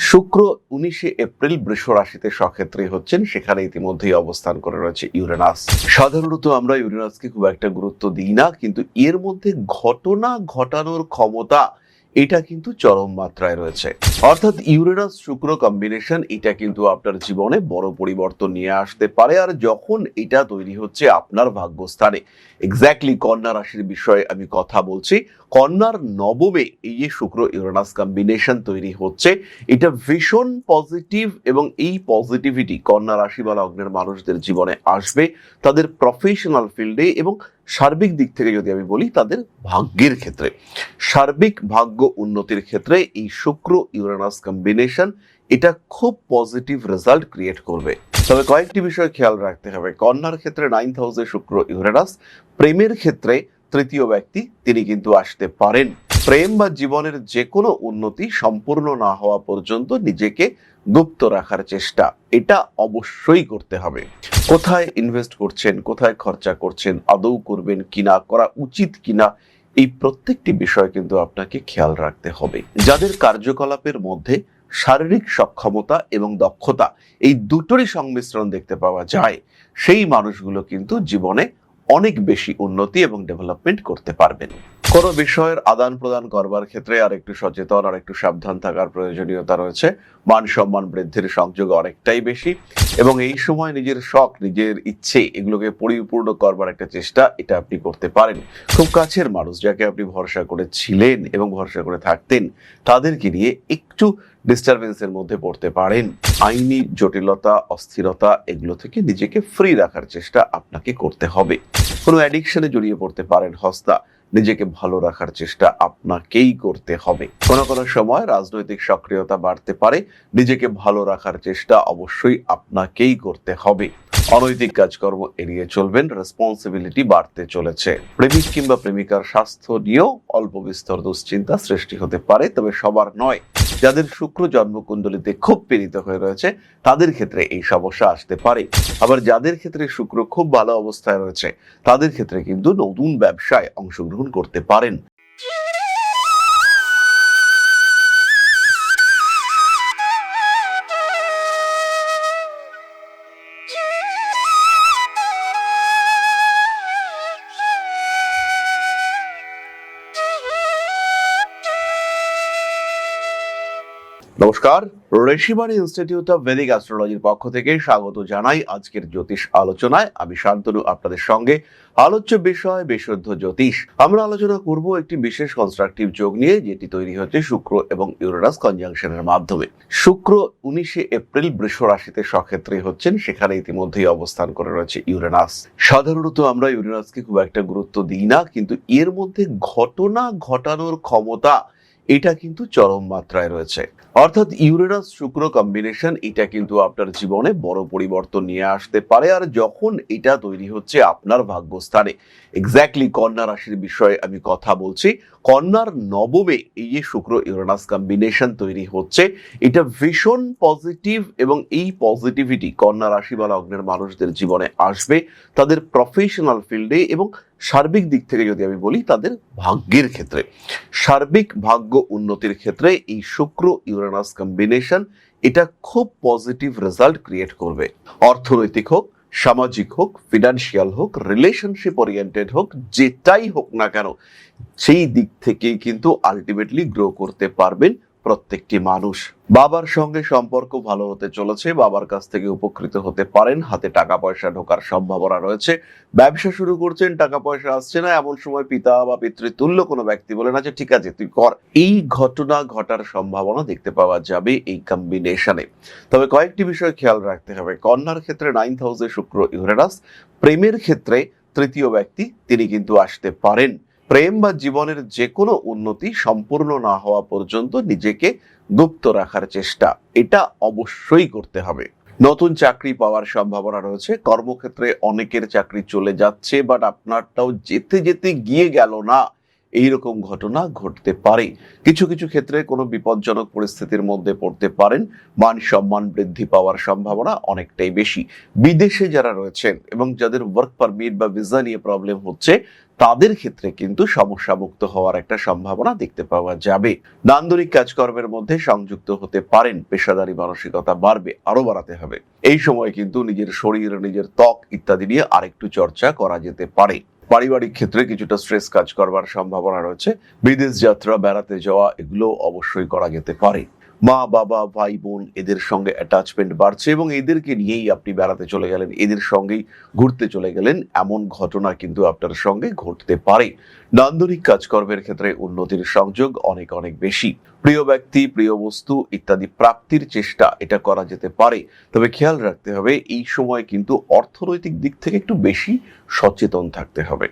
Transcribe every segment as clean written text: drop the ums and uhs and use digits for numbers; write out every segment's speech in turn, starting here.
শুক্র 19শে এপ্রিল বৃষ রাশিতে সক্ষেত্রে হচ্ছেন, সেখানে ইতিমধ্যেই অবস্থান করে রয়েছে ইউরেনাস। সাধারণত আমরা ইউরেনাসকে খুব একটা গুরুত্ব দিই না, কিন্তু এর মধ্যে ঘটনা ঘটানোর ক্ষমতা এটা কিন্তু চরম মাত্রায় রয়েছে। অর্থাৎ ইউরেনাস শুক্র কম্বিনেশন এটা কিন্তু আপনার জীবনে বড় পরিবর্তন নিয়ে আসতে পারে। আর যখন এটা তৈরি হচ্ছে আপনার ভাগ্যস্থানে, এক্স্যাক্টলি কন্যা রাশির বিষয়ে আমি কথা বলছি, কন্যার নবমে এই যে শুক্র ইউরেনাস কম্বিনেশন তৈরি হচ্ছে, এটা ভীষণ পজিটিভ এবং এই পজিটিভিটি কন্যা রাশি বা লগ্নের মানুষদের জীবনে আসবে তাদের প্রফেশনাল ফিল্ডে এবং সার্বিক দিক থেকে যদি আমি বলি তাদের ভাগ্যের ক্ষেত্রে, সার্বিক ভাগ্য উন্নতির ক্ষেত্রে এই শুক্র ইউরেনাস কম্বিনেশন এটা খুব পজিটিভ রেজাল্ট ক্রিয়েট করবে। তবে কয়েকটি বিষয় খেয়াল রাখতে হবে। কন্যার ক্ষেত্রে 9th হাউসে শুক্র ইউরেনাস, প্রেমের ক্ষেত্রে তৃতীয় ব্যক্তি তিনি কিন্তু আসতে পারেন। প্রেম বা জীবনের যে কোনো উন্নতি সম্পূর্ণ না হওয়া পর্যন্ত নিজেকে গুপ্ত রাখার চেষ্টা এটা অবশ্যই করতে হবে। কোথায় ইনভেস্ট করছেন, কোথায় খরচা করছেন, আদৌ করবেন কিনা, করা উচিত কিনা, এই প্রত্যেকটি বিষয় কিন্তু আপনাকে খেয়াল রাখতে হবে। যাদের কার্যকলাপের মধ্যে শারীরিক সক্ষমতা এবং দক্ষতা এই দুটোরই সংমিশ্রণ দেখতে পাওয়া যায়, সেই মানুষগুলো কিন্তু জীবনে অনেক বেশি উন্নতি এবং ডেভেলপমেন্ট করতে পারবেন। কোনো বিষয়ের আদান প্রদান করবার ক্ষেত্রে আর একটু সচেতন আর একটু সাবধান থাকার প্রয়োজনীয়তা রয়েছে। মান সম্মান বৃদ্ধির সংযোগ অনেকটাই বেশি এবং এই সময় নিজের শখ, নিজের ইচ্ছে এগুলোকে পরিপূর্ণ করবার একটা চেষ্টা এটা আপনি করতে পারেন। খুব কাছের মানুষ যাকে আপনি ভরসা করেছিলেন এবং ভরসা করে থাকতেন, তাদেরকে নিয়ে একটু ডিস্টারবেন্সের মধ্যে পড়তে পারেন। আইনি জটিলতা, অস্থিরতা এগুলো থেকে নিজেকে ফ্রি রাখার চেষ্টা আপনাকে করতে হবে। কোনো অ্যাডিকশনে জড়িয়ে পড়তে পারেন হস্তা, নিজেকে ভালো রাখার চেষ্টা আপনাকেই করতে হবে। কোনো কোনো সময় রাজনৈতিক সক্রিয়তা বাড়তে পারে, নিজেকে ভালো রাখার চেষ্টা অবশ্যই আপনাকেই করতে হবে। অনৈতিক কাজকর্ম এড়িয়ে চলবেন, রেসপন্সিবিলিটি বাড়তে চলেছে। প্রেমিক কিংবা প্রেমিকার স্বাস্থ্য নিয়েও অল্প বিস্তর দুশ্চিন্তা সৃষ্টি হতে পারে, তবে সবার নয়। যাদের শুক্র জন্মকুণ্ডলিতে খুব পীড়িত হয়ে রয়েছে তাদের ক্ষেত্রে এই সমস্যা আসতে পারে। আবার যাদের ক্ষেত্রে শুক্র খুব ভালো অবস্থায় রয়েছে তাদের ক্ষেত্রে কিন্তু নতুন ব্যবসায় অংশগ্রহণ করতে পারেন। নমস্কার, ঋষিবাণী ইনস্টিটিউট অফ ভেদিক অ্যাস্ট্রোলজির পক্ষ থেকে স্বাগত জানাই আজকের জ্যোতিষ আলোচনায়। আমি শান্তনু আপনাদের সঙ্গে। আলোচ্য বিষয় বিশুদ্ধ জ্যোতিষ। আমরা আলোচনা করব একটি বিশেষ কনস্ট্রাকটিভ যোগ নিয়ে, যেটি তৈরি হচ্ছে শুক্র এবং ইউরেনাস কনজাংশনের মাধ্যমে। শুক্র 19শে এপ্রিল বৃষ রাশিতে সক্ষেত্রে হচ্ছেন, সেখানে ইতিমধ্যেই অবস্থান করে রয়েছে ইউরেনাস। সাধারণত আমরা ইউরেনাসকে খুব একটা গুরুত্ব দিই না, কিন্তু এর মধ্যে ঘটনা ঘটানোর ক্ষমতা এটা কিন্তু চরম মাত্রায় রয়েছে। অর্থাৎ ইউরেনাস শুক্র কম্বিনেশন এটা কিন্তু আপনার জীবনে বড় পরিবর্তন নিয়ে আসতে পারে। আর যখন এটা তৈরি হচ্ছে আপনার ভাগ্যস্থানে, এক্স্যাক্টলি কন্যা রাশির বিষয়ে আমি কথা বলছি, কন্যার নবমে এই যে শুক্র ইউরেনাস কম্বিনেশন তৈরি হচ্ছে, এটা ভীষণ পজিটিভ এবং এই পজিটিভিটি কন্যা রাশি বা লগ্নের মানুষদের জীবনে আসবে তাদের প্রফেশনাল ফিল্ডে এবং সার্বিক দিক থেকে যদি আমি বলি তাদের ভাগ্যের ক্ষেত্রে, সার্বিক ভাগ্য উন্নতির ক্ষেত্রে এই শুক্র ইউরেনাস কম্বিনেশন এটা খুব পজিটিভ রেজাল্ট ক্রিয়েট করবে। অর্থনৈতিক হোক, সামাজিক হোক, ফিনান্সিয়াল হোক, রিলেশনশিপ ওরিয়েন্টেড হোক, যেটাই হোক না কেন, সেই দিক থেকেই কিন্তু আলটিমেটলি গ্রো করতে পারবেন প্রত্যেকটি মানুষ। বাবার সঙ্গে সম্পর্ক ভালো হতে চলেছে, বাবার কাছ থেকে উপকৃত হতে পারেন, হাতে টাকা পয়সা ঢোকার সম্ভাবনা রয়েছে। ব্যবসা শুরু করছেন, টাকা পয়সা আসছে না, এমন সময় পিতা বা পিতৃতুল্য কোনো ব্যক্তি বলেন আছে ঠিক আছে তুই কর, এই ঘটনা ঘটার সম্ভাবনা দেখতে পাওয়া যাবে এই কম্বিনেশনে। তবে কয়েকটি বিষয় খেয়াল রাখতে হবে। কন্যার ক্ষেত্রে 9th হাউসে শুক্র ইউরেনাস, প্রেমের ক্ষেত্রে তৃতীয় ব্যক্তি তিনি কিন্তু আসতে পারেন। প্রেম বা জীবনের যে কোনো উন্নতি সম্পূর্ণ না হওয়া পর্যন্ত নিজেকে গুপ্ত রাখার চেষ্টা এটা অবশ্যই করতে হবে। নতুন চাকরি পাওয়ার সম্ভাবনা রয়েছে। কর্মক্ষেত্রে অনেকের চাকরি চলে যাচ্ছে, বাট আপনারটাও যেতে যেতে গিয়ে গেল না, এইরকম ঘটনা ঘটতে পারে। কিছু কিছু ক্ষেত্রে কোনো বিপজ্জনক পরিস্থিতির মধ্যে পড়তে পারেন। মান সম্মান বৃদ্ধি পাওয়ার সম্ভাবনা অনেকটাই বেশি। বিদেশে যারা রয়েছেন এবং যাদের ওয়ার্ক পারমিট বা ভিসা নিয়ে প্রবলেম হচ্ছে, তাদের ক্ষেত্রে কিন্তু সমস্যা মুক্ত হওয়ার একটা সম্ভাবনা দেখতে পাওয়া যাবে। নান্দনিক কাজকর্মের মধ্যে সংযুক্ত হতে পারেন। পেশাদারি মানসিকতা বাড়বে, আরো বাড়াতে হবে। এই সময় কিন্তু নিজের শরীর, নিজের ত্বক ইত্যাদি নিয়ে আরেকটু চর্চা করা যেতে পারে। পারিবারিক ক্ষেত্রে কিছুটা স্ট্রেস কাজ করবার সম্ভাবনা রয়েছে। বিদেশ যাত্রা, বেড়াতে যাওয়া, এগুলো অবশ্যই করা যেতে পারে। মা বাবা, ভাই বোন, এদের সঙ্গে অ্যাটাচমেন্ট বাড়ছে এবং এদেরকে নিয়েই আপনি বেড়াতে চলে গেলেন, এদের সঙ্গেই ঘুরতে চলে গেলেন, এমন ঘটনা কিন্তু আপনার সঙ্গে ঘটতে পারে। নান্দনিক কাজকর্মের ক্ষেত্রে উন্নতির সংযোগ অনেক অনেক বেশি। প্রিয় ব্যক্তি, প্রিয় বস্তু ইত্যাদি প্রাপ্তির চেষ্টা এটা করা যেতে পারে। তবে খেয়াল রাখতে হবে, এই সময় কিন্তু অর্থনৈতিক দিক থেকে একটু বেশি সচেতন থাকতে হবে।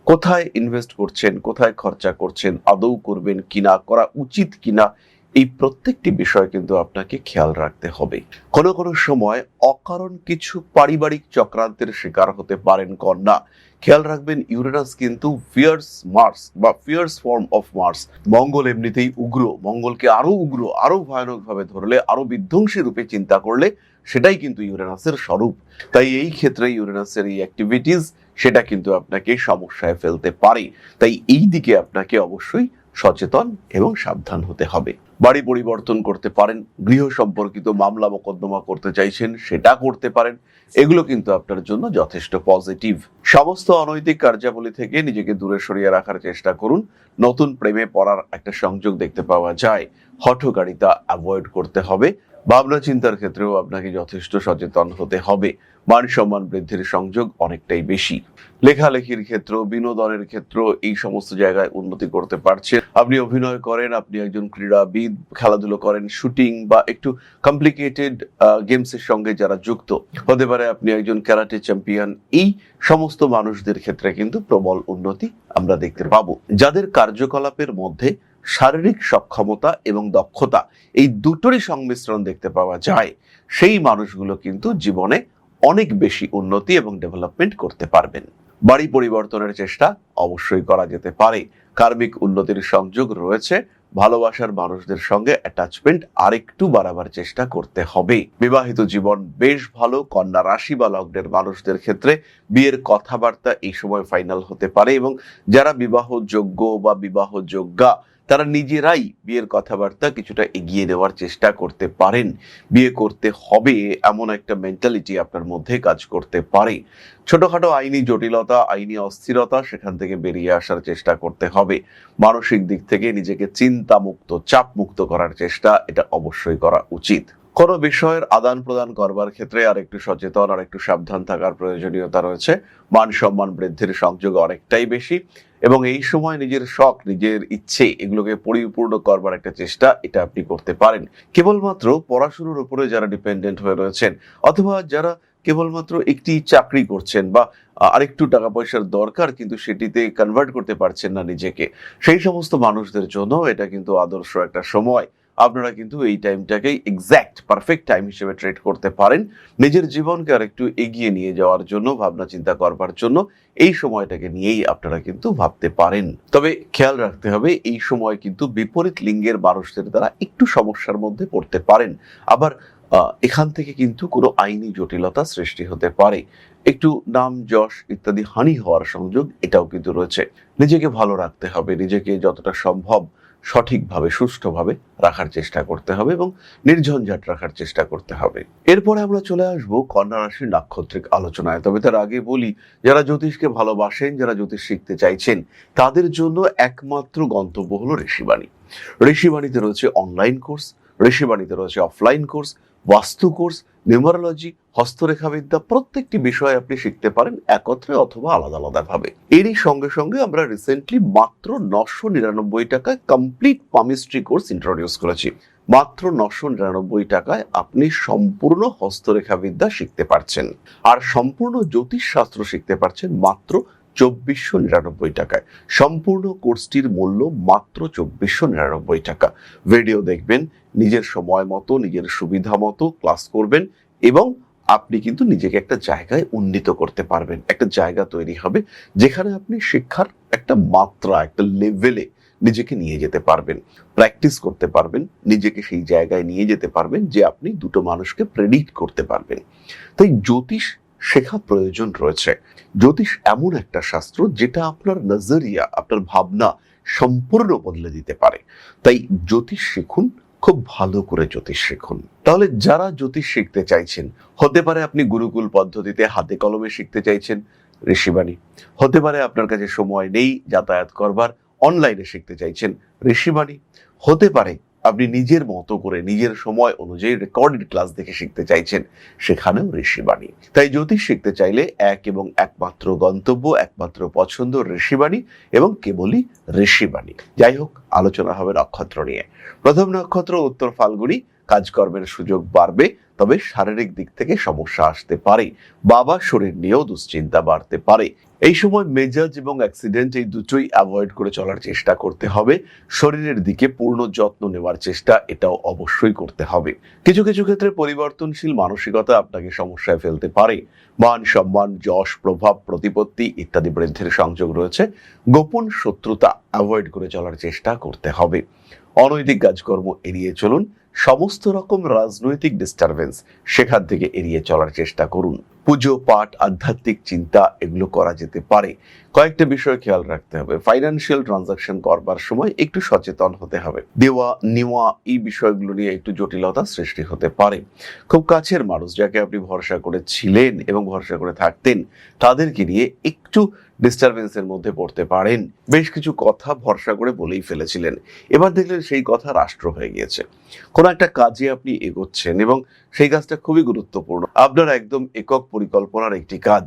কোথায় ইনভেস্ট করছেন, কোথায় খরচা করছেন, আদৌ করবেন কিনা, করা উচিত কিনা, এই প্রত্যেকটি বিষয় কিন্তু আপনাকে খেয়াল রাখতে হবে। কোনো কোনো সময় অকারণ কিছু পারিবারিক চক্রান্তের শিকার হতে পারেন কন্যা। খেয়াল রাখবেন, ইউরেনাস কিন্তু ফিয়ার্স মার্স বা ফিয়ার্স ফর্ম অফ মার্স। মঙ্গল এমনিতেই উগ্র। মঙ্গলকে আরো উগ্র, আরো ভয়ানক ভাবে ধরলে, আরো বিধ্বংসী রূপে চিন্তা করলে, সেটাই কিন্তু ইউরেনাসের স্বরূপ। তাই এই ক্ষেত্রে ইউরেনাসের এই অ্যাক্টিভিটিস সেটা কিন্তু আপনাকে সমস্যায় ফেলতে পারে। তাই এই দিকে আপনাকে অবশ্যই সচেতন এবং সাবধান হতে হবে। বাড়ি পরিবর্তন করতে পারেন, গৃহ সম্পর্কিত মামলা মোকদ্দমা করতে চাইছেন, সেটা করতে পারেন। এগুলো কিন্তু আপনার জন্য যথেষ্ট পজিটিভ। সমস্ত অনৈতিক কার্যাবলী থেকে নিজেকে দূরে সরিয়ে রাখার চেষ্টা করুন। নতুন প্রেমে পড়ার একটা সংযোগ দেখতে পাওয়া যায়। হঠকারিতা অ্যাভয়েড করতে হবে। ভাবনা চিন্তার ক্ষেত্রেও আপনাকে যথেষ্ট সচেতন হতে হবে। মান সম্মান বৃদ্ধির সংযোগ অনেকটাই বেশি। লেখালেখির ক্ষেত্র, বিনোদনের ক্ষেত্র, এই সমস্ত জায়গায় উন্নতি করতে পারছেন। আপনি অভিনয় করেন, আপনি একজন ক্রীড়াবিদ, খেলাধুলো করেন, শুটিং বা একটু কমপ্লিকেটেড গেমসের সঙ্গে যারা যুক্ত, হতে পারে আপনি একজন ক্যারাটে চ্যাম্পিয়ন, এই সমস্ত মানুষদের ক্ষেত্রে কিন্তু প্রবল উন্নতি আমরা দেখতে পাবো। যাদের কার্যকলাপের মধ্যে শারীরিক সক্ষমতা এবং দক্ষতা এই দুটোরই সংমিশ্রণ দেখতে পাওয়া যায়, সেই মানুষগুলো কিন্তু জীবনে অনেক বেশি উন্নতি এবং ডেভেলপমেন্ট করতে পারবেন। বাড়ি পরিবর্তনের চেষ্টা অবশ্যই করা যেতে পারে। কার্মিক উন্নতির সংযোগ রয়েছে। ভালোবাসার মানুষদের সঙ্গে অ্যাটাচমেন্ট আরেকটু বাড়াবার চেষ্টা করতে হবে। বিবাহিত জীবন বেশ ভালো। কন্যা রাশি বা লগ্নের মানুষদের ক্ষেত্রে বিয়ের কথাবার্তা এই সময় ফাইনাল হতে পারে এবং যারা বিবাহযোগ্য বা বিবাহযোগ্যা, তারা নিজেরাই বিয়ের কথাবার্তা কিছুটা এগিয়ে নেওয়ার চেষ্টা করতে পারেন। বিয়ে করতে হবে এমন একটা মেন্টালিটি আপনার মধ্যে কাজ করতে পারে। ছোটখাটো আইনি জটিলতা, আইনি অস্থিরতা, সেখান থেকে বেরিয়ে আসার চেষ্টা করতে হবে। মানসিক দিক থেকে নিজেকে চিন্তামুক্ত, চাপমুক্ত করার চেষ্টা এটা অবশ্যই করা উচিত। কোনো বিষয়ের আদান প্রদান করবার ক্ষেত্রে আর একটু সচেতন, আর একটু সাবধান থাকার প্রয়োজনীয়তা রয়েছে। মান সম্মান বৃদ্ধির সংযোগ অনেকটাই বেশি এবং এই সময় নিজের শখ, নিজের ইচ্ছে, এগুলোকে পরিপূর্ণ করবার একটা চেষ্টা এটা আপনি করতে পারেন। কেবলমাত্র পড়াশোনার উপরে যারা ডিপেন্ডেন্ট হয়ে রয়েছেন, অথবা যারা কেবলমাত্র একটি চাকরি করছেন বা আরেকটু টাকা পয়সার দরকার কিন্তু সেটিতে কনভার্ট করতে পারছেন না নিজেকে, সেই সমস্ত মানুষদের জন্য এটা কিন্তু আদর্শ একটা সময়। আপনারা কিন্তু এই টাইমটাকে এক্স্যাক্ট পারফেক্ট টাইম হিসেবে ট্রেড করতে পারেন। নিজের জীবনকে আর একটু এগিয়ে নিয়ে যাওয়ার জন্য, ভাবনা চিন্তা করবার জন্য এই সময়টাকে নিয়েই আপনারা কিন্তু ভাবতে পারেন। তবে খেয়াল রাখতে হবে, এই সময় কিন্তু বিপরীত লিঙ্গের মানুষদের দ্বারা একটু সমস্যার মধ্যে পড়তে পারেন। আবার এখান থেকে কিন্তু কোনো আইনি জটিলতা সৃষ্টি হতে পারে। একটু নাম যশ ইত্যাদি হানি হওয়ার সংযোগ এটাও কিন্তু রয়েছে। নিজেকে ভালো রাখতে হবে, নিজেকে যতটা সম্ভব সঠিকভাবে, সুষ্ঠুভাবে রাখার চেষ্টা করতে হবে এবং নির্ঝঞ্ঝাট রাখার চেষ্টা করতে হবে। এরপরে আমরা চলে আসবো কন্যা রাশির নাক্ষত্রিক আলোচনায়। তবে তার আগে বলি, যারা জ্যোতিষকে ভালোবাসেন, যারা জ্যোতিষ শিখতে চাইছেন, তাদের জন্য একমাত্র গন্তব্য হলো ঋষিবাণী। ঋষিবাণীতে রয়েছে অনলাইন কোর্স, ঋষিবাণীতে রয়েছে অফলাইন কোর্স, বাস্তু কোর্স, নিউমারোলজি, হস্তরেখাবিদ্যা, প্রত্যেকটি বিষয় আপনি শিখতে পারেন একত্রে অথবা আলাদা আলাদা ভাবে। এরই সঙ্গে সঙ্গে আমরা রিসেন্টলি মাত্র 999 টাকায় কমপ্লিট পামিস্ট্রি কোর্স ইন্ট্রোডিউস করেছি। মাত্র 999 টাকায় আপনি সম্পূর্ণ হস্তরেখাবিদ্যা শিখতে পারছেন আর সম্পূর্ণ জ্যোতিষ শাস্ত্র শিখতে পারছেন মাত্র 2499 টাকায়। সম্পূর্ণ কোর্সটির মূল্য মাত্র 2499 টাকা। ভিডিও দেখবেন, নিজের সময় মতো, নিজের সুবিধা মতো ক্লাস করবেন এবং আপনি কিন্তু নিজেকে একটা জায়গায় উন্নীত করতে পারবেন, একটা জায়গা তৈরি হবে যেখানে আপনি শিক্ষার একটা মাত্রা, একটা লেভেলে নিজেকে নিয়ে যেতে পারবেন, প্র্যাকটিস করতে পারবেন, নিজেকে সেই জায়গায় নিয়ে যেতে পারবেন যে আপনি দুটো মানুষকে প্রেডিক্ট করতে পারবেন। তাই জ্যোতিষ শেখা প্রয়োজন রয়েছে। জ্যোতিষ এমন একটা শাস্ত্র যেটা আপনার নজরিয়া, আপনার ভাবনা সম্পূর্ণ বদলে দিতে পারে। তাই জ্যোতিষ শিখুন, খুব ভালো করে জ্যোতিষ শিখুন। তাহলে যারা জ্যোতিষ শিখতে চাইছেন, হতে পারে আপনি গুরুকুল পদ্ধতিতে হাতে কলমে শিখতে চাইছেন, ঋষিবাণী। হতে পারে আপনার কাছে সময় নেই যাতায়াত করবার, অনলাইনে শিখতে চাইছেন, ঋষিবাণী। হতে পারে আপনি নিজের মতো করে নিজের সময় অনুযায়ী রেকর্ডেড ক্লাস দেখে শিখতে চাইছেন, সেখানেও ঋষিবাণী। তাই জ্যোতিষ শিখতে চাইলে এক এবং একমাত্র গন্তব্য, একমাত্র পছন্দ ঋষিবাণী এবং কেবলই ঋষিবাণী। যাই হোক, আলোচনা হবে নক্ষত্র নিয়ে। প্রথম নক্ষত্র উত্তর ফাল্গুনী। কাজকর্মের সুযোগ বাড়বে, তবে শারীরিক দিক থেকে সমস্যা আসতে পারে। বাবার শরীর নিয়েও দুশ্চিন্তা বাড়তে পারে। এই সময় মেজাজ এবং অ্যাক্সিডেন্ট এই দুটোই অ্যাভয়েড করে চলার চেষ্টা করতে হবে। শরীরের দিকে পূর্ণ যত্ন নেওয়ার চেষ্টা এটাও অবশ্যই করতে হবে। কিছু কিছু ক্ষেত্রে পরিবর্তনশীল মানসিকতা আপনাকে সমস্যায় ফেলতে পারে। মান সম্মান, যশ, প্রভাব, প্রতিপত্তি ইত্যাদি বৃদ্ধির সংযোগ রয়েছে। গোপন শত্রুতা অ্যাভয়েড করে চলার চেষ্টা করতে হবে। অনৈতিক কাজকর্ম এড়িয়ে চলুন। সমস্ত রকম রাজনৈতিক ডিস্টারবেন্স সেখান থেকে এড়িয়ে চলার চেষ্টা করুন। পুজো পাঠ, আধ্যাত্মিক চিন্তা এগুলো করা যেতে পারে। কয়েকটা বিষয় খেয়াল রাখতে হবে। ফাইন্যান্সিয়াল ট্রানজাকশন করবার সময় একটু সচেতন হতে হবে। দেওয়া নেওয়া এই বিষয়গুলো নিয়ে একটু জটিলতা সৃষ্টি হতে পারে। খুব কাছের মানুষ যাকে আপনি ভরসা করেছিলেন এবং ভরসা করে থাকতেন, তাদেরকে নিয়ে একটু ডিস্টারবেন্সের মধ্যে পড়তে পারেন। বেশ কিছু কথা ভরসা করে বলেই ফেলেছিলেন, এবার দেখলেন সেই কথা রাষ্ট্র হয়ে গিয়েছে। কোনো একটা কাজে আপনি এগোচ্ছেন এবং সেই কাজটা খুবই গুরুত্বপূর্ণ, আপনার একদম একক পরিকল্পনার একটি কাজ,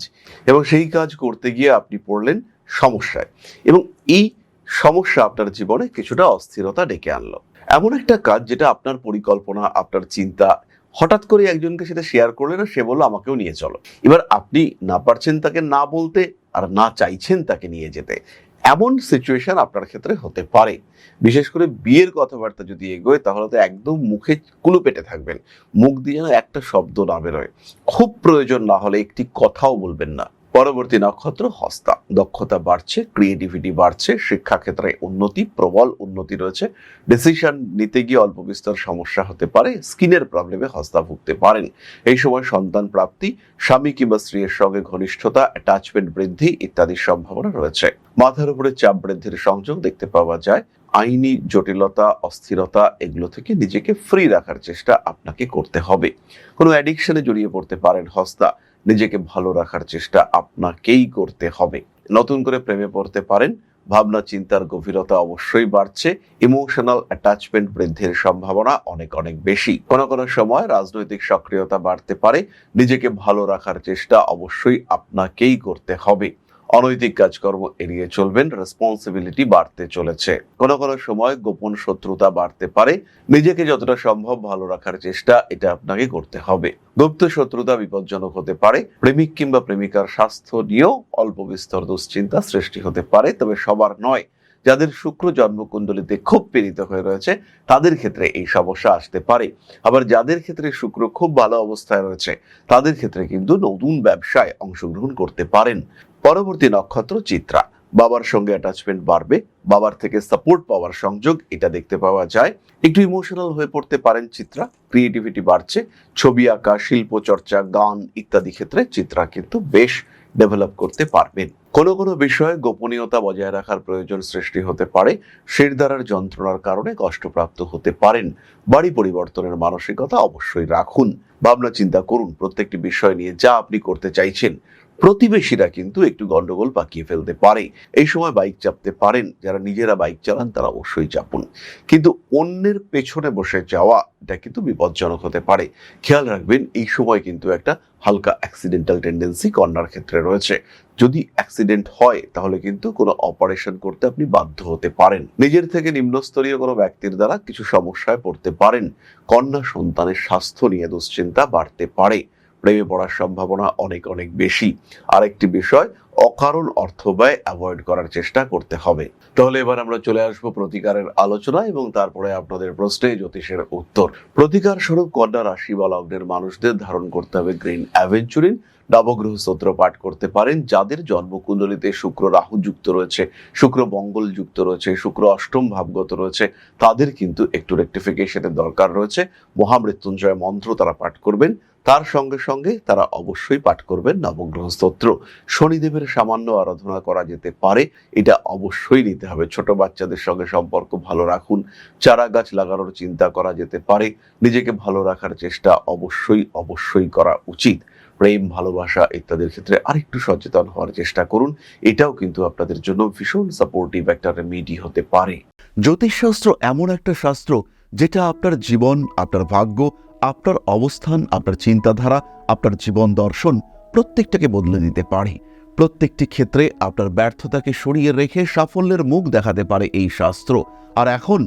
এবং সেই কাজ করতে গিয়ে আপনি পড়লেন সমস্যায়, এবং এই সমস্যা আপনার জীবনে কিছুটা অস্থিরতা ডেকে আনলো। এমন একটা কাজ যেটা আপনার পরিকল্পনা, আপনার চিন্তা, হঠাৎ করে একজনকে সেটা শেয়ার করলেন আর সে বললো আমাকেও নিয়ে চলো। এবার আপনি না পারছেন তাকে না বলতে, আর না চাইছেন তাকে নিয়ে যেতে। এমন সিচুয়েশন আপনার ক্ষেত্রে হতে পারে। বিশেষ করে বিয়ের কথাবার্তা যদি এগোয়, তাহলে তো একদম মুখে কুলু পেটে থাকবেন, মুখ দিয়ে যেন একটা শব্দ না বেরোয়। খুব প্রয়োজন না হলে একটি কথাও বলবেন না। পরবর্তী নক্ষত্র হস্তা। দক্ষতা বাড়ছে, ক্রিয়েটিভিটি বাড়ছে, শিক্ষাক্ষেত্রে উন্নতি, প্রবল উন্নতি রয়েছে। ডিসিশন নিতে গিয়ে অল্প বিস্তর সমস্যা হতে পারে। স্কিনের প্রবলেমে হস্তা ভুগতে পারেন। এই সময় সন্তান প্রাপ্তি, স্বামী কিংবা স্ত্রীর সঙ্গে ঘনিষ্ঠতা, অ্যাটাচমেন্ট বৃদ্ধি ইত্যাদির সম্ভাবনা রয়েছে। মাথার উপরে চাপ বৃদ্ধির সংযোগ দেখতে পাওয়া যায়। আইনি জটিলতা, অস্থিরতা এগুলো থেকে নিজেকে ফ্রি রাখার চেষ্টা আপনাকে করতে হবে। কোনো অ্যাডিকশনে জড়িয়ে পড়তে পারেন হস্তা। নিজেকে ভালো রাখার চেষ্টা আপনাকেই করতে হবে। নতুন করে প্রেমে পড়তে পারেন। ভাবনা চিন্তার গভীরতা অবশ্যই বাড়ছে। ইমোশনাল অ্যাটাচমেন্ট বৃদ্ধির সম্ভাবনা অনেক অনেক বেশি। কোনো কোনো সময় রাজনৈতিক সক্রিয়তা বাড়তে পারে। নিজেকে ভালো রাখার চেষ্টা অবশ্যই আপনাকেই করতে হবে। অনৈতিক কাজকর্ম এড়িয়ে চলবেন। রেসপন্সিবিলিটি বাড়তে চলেছে। কোনো কোনো সময় গোপন শত্রুতা বাড়তে পারে। নিজেকে যতটা সম্ভব ভালো রাখার চেষ্টা এটা আপনাকে করতে হবে। গুপ্ত শত্রুতা বিপজ্জনক হতে পারে। প্রেমিক কিংবা প্রেমিকার স্বাস্থ্য নিয়েও অল্প বিস্তর দুশ্চিন্তা সৃষ্টি হতে পারে, তবে সবার নয়। যাদের শুক্র জন্মকুণ্ডলিতে খুব পীড়িত হয়ে রয়েছে তাদের ক্ষেত্রে এই সমস্যা আসতে পারে। আবার যাদের ক্ষেত্রে শুক্র খুব ভালো অবস্থায় রয়েছে তাদের ক্ষেত্রে কিন্তু নতুন ব্যবসায় অংশগ্রহণ করতে পারেন। পরবর্তী নক্ষত্র চিত্রা। বাবার সঙ্গে অ্যাটাচমেন্ট বাড়বে। বাবার থেকে সাপোর্ট পাওয়ার সংযোগ এটা দেখতে পাওয়া যায়। একটু ইমোশনাল হয়ে পড়তে পারেন চিত্রা। ক্রিয়েটিভিটি বাড়ছে। ছবি আঁকা, শিল্প চর্চা, গান ইত্যাদি ক্ষেত্রে চিত্রা কিন্তু বেশ ডেভেলপ করতে পারবেন। কোনো কোনো বিষয়ে গোপনীয়তা বজায় রাখার প্রয়োজন সৃষ্টি হতে পারে। শিরদাঁড়ার যন্ত্রণার কারণে কষ্টপ্রাপ্ত হতে পারেন। বাড়ি পরিবর্তনের মানসিকতা অবশ্যই রাখুন। ভাবনা চিন্তা করুন প্রত্যেকটি বিষয় নিয়ে যা আপনি করতে চাইছেন। প্রতিবেশীরা কিন্তু একটু গন্ডগোল পাকিয়ে ফেলতে পারে। এই সময় বাইক চাপতে পারেন। যারা নিজেরা বাইক চালান তারা অবশ্যই চাপুন, কিন্তু অন্যের পেছনে বসে যাওয়া এটা কিন্তু বিপজ্জনক হতে পারে। খেয়াল রাখবেন এই সময় কিন্তু একটা হালকা অ্যাক্সিডেন্টাল টেন্ডেন্সি কন্যার ক্ষেত্রে রয়েছে। যদি অ্যাক্সিডেন্ট হয় তাহলে কিন্তু কোনো অপারেশন করতে আপনি বাধ্য হতে পারেন। নিজের থেকে নিম্নস্তরীয় কোনো ব্যক্তির দ্বারা কিছু সমস্যায় পড়তে পারেন। কন্যা সন্তানের স্বাস্থ্য নিয়ে দুশ্চিন্তা বাড়তে পারে। প্রেমে পড়ার সম্ভাবনা অনেক অনেক বেশি। আরেকটি বিষয়, অকারণ অর্থ ব্যয় অ্যাভয়েড করার চেষ্টা করতে হবে। তাহলে এবার আমরা চলে আসবো প্রতিকারের আলোচনা এবং তারপরে আপনাদের প্রশ্নে জ্যোতিষের উত্তর। প্রতিকার স্বরূপ কন্যা রাশি বা লগ্নের মানুষদের ধারণ করতে হবে গ্রিন অ্যাভেঞ্চুরিন। নবগ্রহ স্তোত্র পাঠ করতে পারেন। যাদের জন্মকুণ্ডলিতে শুক্র রাহু যুক্ত রয়েছে, শুক্র মঙ্গল যুক্ত রয়েছে, শুক্র অষ্টম ভাবগত রয়েছে, তাদের কিন্তু একটু রেকটিফিকেশনের দরকার রয়েছে। মহামৃত্যুঞ্জয় মন্ত্র তারা পাঠ করবেন। তার সঙ্গে সঙ্গে তারা অবশ্যই পাঠ করবেন নবগ্রহ স্তোত্র। শনিদেবের সামান্য আরাধনা করা যেতে পারে, এটা অবশ্যই নিতে হবে। ছোট বাচ্চাদের সঙ্গে সম্পর্ক ভালো রাখুন। চারা গাছ লাগানোর চিন্তা করা যেতে পারে। নিজেকে ভালো রাখার চেষ্টা অবশ্যই অবশ্যই করা উচিত। প্রেম, ভালোবাসা ইত্যাদির ক্ষেত্রে আরেকটু সচেতন হওয়ার চেষ্টা করুন। এটাও কিন্তু আপনাদের জন্য ভীষণ সাপোর্টিভ একটা রেমেডি হতে পারে। জ্যোতিষশাস্ত্র এমন একটা শাস্ত্র যেটা আপনার জীবন, আপনার ভাগ্য, আপনার অবস্থান, আপনার চিন্তাধারা, আপনার জীবন দর্শন প্রত্যেকটাকে বদলে দিতে পারে। প্রত্যেকটি ক্ষেত্রে আপনার ব্যর্থতাকে সরিয়ে রেখে সাফল্যের মুখ দেখাতে পারে এই শাস্ত্র। আর এখন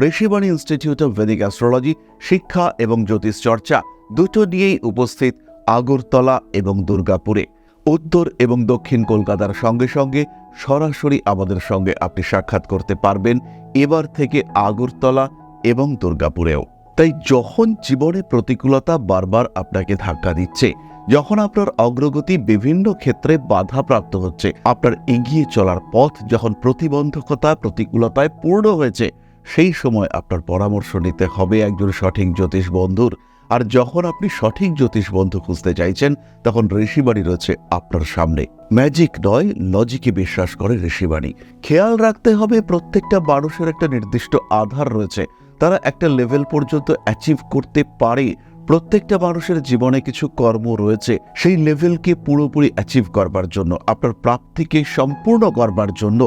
Rishibani institute of Vedic astrology শিক্ষা এবং জ্যোতিষ চর্চা দুটো নিয়েই উপস্থিত আগরতলা এবং দুর্গাপুরে। উত্তর এবং দক্ষিণ কলকাতার সঙ্গে সঙ্গে সরাসরি আমাদের সঙ্গে আপনি সাক্ষাৎ করতে পারবেন এবার থেকে আগরতলা এবং দুর্গাপুরেও। তাই যখন জীবনে প্রতিকূলতা বারবার আপনাকে ধাক্কা দিচ্ছে, যখন আপনার অগ্রগতি বিভিন্ন ক্ষেত্রে বাধাপ্রাপ্ত হচ্ছে, আপনার এগিয়ে চলার পথ যখন প্রতিবন্ধকতা প্রতিকূলতায় পূর্ণ হয়েছে, সেই সময় আপনার পরামর্শ নিতে হবে একজন সঠিক জ্যোতিষ বন্ধুর। আর যখন আপনি সঠিক জ্যোতিষ বন্ধু খুঁজতে চাইছেন, তখন ঋষিবাণী রয়েছে আপনার সামনে। ম্যাজিক নয়, লজিকে বিশ্বাস করে ঋষিবাণী। খেয়াল রাখতে হবে প্রত্যেকটা মানুষের একটা নির্দিষ্ট আধার রয়েছে, তারা একটা লেভেল পর্যন্ত অ্যাচিভ করতে পারে। প্রত্যেকটা মানুষের জীবনে কিছু কর্ম রয়েছে, সেই লেভেলকে পুরোপুরি অ্যাচিভ করবার জন্য, আপনার প্রাপ্তিকে সম্পূর্ণ করবার জন্য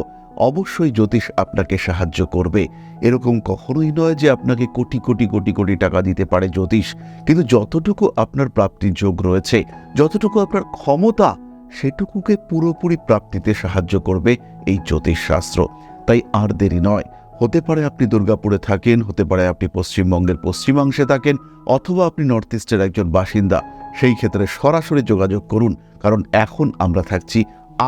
অবশ্যই জ্যোতিষ আপনাকে সাহায্য করবে। এরকম কখনোই নয় যে আপনাকে কোটি কোটি কোটি কোটি টাকা দিতে পারে জ্যোতিষ, কিন্তু যতটুকু আপনার প্রাপ্তির যোগ রয়েছে, যতটুকু আপনার ক্ষমতা, সেটুকুকে পুরোপুরি প্রাপ্তিতে সাহায্য করবে এই জ্যোতিষ শাস্ত্র। তাই আর দেরি নয়। হতে পারে আপনি দুর্গাপুরে থাকেন, হতে পারে আপনি পশ্চিমবঙ্গের পশ্চিমাংশে থাকেন, অথবা আপনি নর্থ ইস্টের একজন বাসিন্দা। সেই ক্ষেত্রে সরাসরি যোগাযোগ করুন, কারণ এখন আমরা থাকছি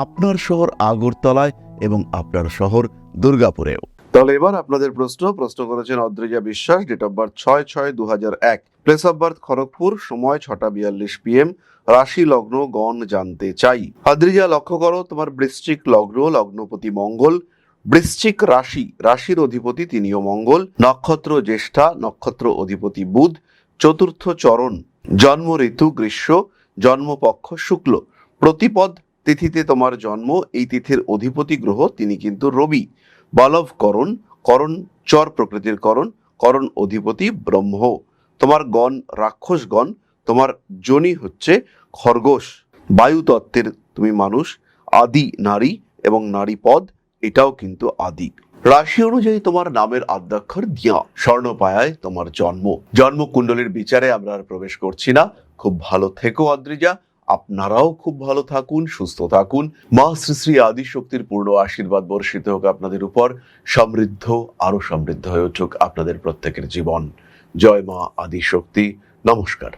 আপনার শহর আগরতলায় এবং আপনার শহর দুর্গাপুরেও। তাহলে এবার আপনাদের প্রশ্ন করেছেন Adrija Biswas. Date of birth 6/6/2001, place of birth Kharagpur, সময় 6টা 42 PM, রাশি লগ্ন গণ জানতে চাই। অদ্রিজা, লক্ষ্য করো তোমার বৃশ্চিক লগ্ন, লগ্নপতি মঙ্গল, বৃশ্চিক রাশি, রাশির অধিপতি তিনিও মঙ্গল, নক্ষত্র জ্যেষ্ঠা, নক্ষত্র অধিপতি বুধ, চতুর্থ চরণ, জন্ম ঋতু গ্রীষ্ম, জন্মপক্ষ শুক্ল, প্রতিপদ তিথিতে তোমার জন্ম। এই তিথির অধিপতি গ্রহ তিনি কিন্তু রবি। বালব করণ, করণ চর প্রকৃতির করণ, করণ অধিপতি ব্রহ্ম। তোমার গণ রাক্ষসগণ, তোমার যোনি হচ্ছে খরগোশ। বায়ু তত্ত্বের তুমি মানুষ, আদি নারী এবং নারী পদ এটাও কিন্তু আদি। রাশি অনুযায়ী তোমার নামের আদ্যাক্ষর দিয়া। স্বর্ণপায়ায় তোমার জন্ম। জন্মকুণ্ডলীর বিচারে আমরা আর প্রবেশ করছি না। খুব ভালো থেকো অদ্রিজা, আপনারাও খুব ভালো থাকুন, সুস্থ থাকুন। মা শ্রী শ্রী আদি শক্তির পূর্ণ আশীর্বাদ বর্ষিত হোক আপনাদের উপর। সমৃদ্ধ, আরো সমৃদ্ধ হয়ে উঠুক আপনাদের প্রত্যেকের জীবন। জয় মা আদি শক্তি। নমস্কার।